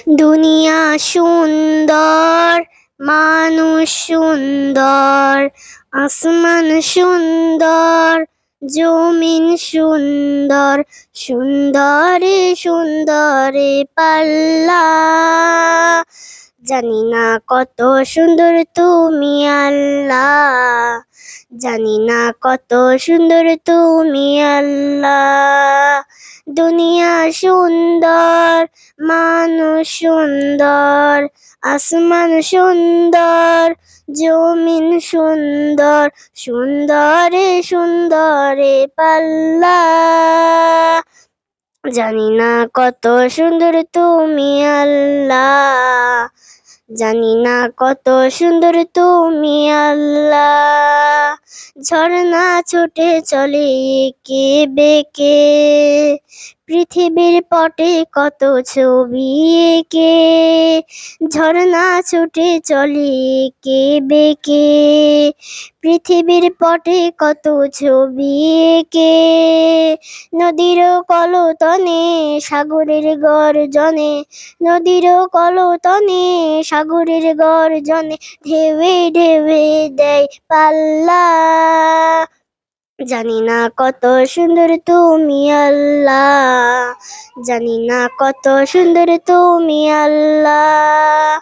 দুনিয়া সুন্দর, মানুষ সুন্দর, আসমান সুন্দর, জমিন সুন্দর, সুন্দরে সুন্দরে পাল্লা। জানি না কত সুন্দর তুমি আল্লাহ, জানি না কত সুন্দর তুমি আল্লাহ। দুনিয়া সুন্দর, মানুষ সুন্দর, আসমান সুন্দর, জমিন সুন্দর, সুন্দরে সুন্দরে পাল্লা। জানি না কত সুন্দর তুমি আল্লাহ, জানি না কত সুন্দর তুমি আল্লাহ। ঝর্ণা ছুটে চলে এঁকে বেঁকে, পৃথিবীর পটে কত ছবি এঁকে। ঝর্ণা ছুটে চলে এঁকে বেঁকে, পৃথিবীর পটে কত ছবি এঁকে। নদীর কলতনে সাগরের গর্জনে, নদীর কলতনে সাগরের গর্জনে, ঢেউে ঢেউে দেয় পাল্লা। জানি না কত সুন্দর তুমি আল্লাহ, জানি না কত সুন্দর তুমি আল্লাহ।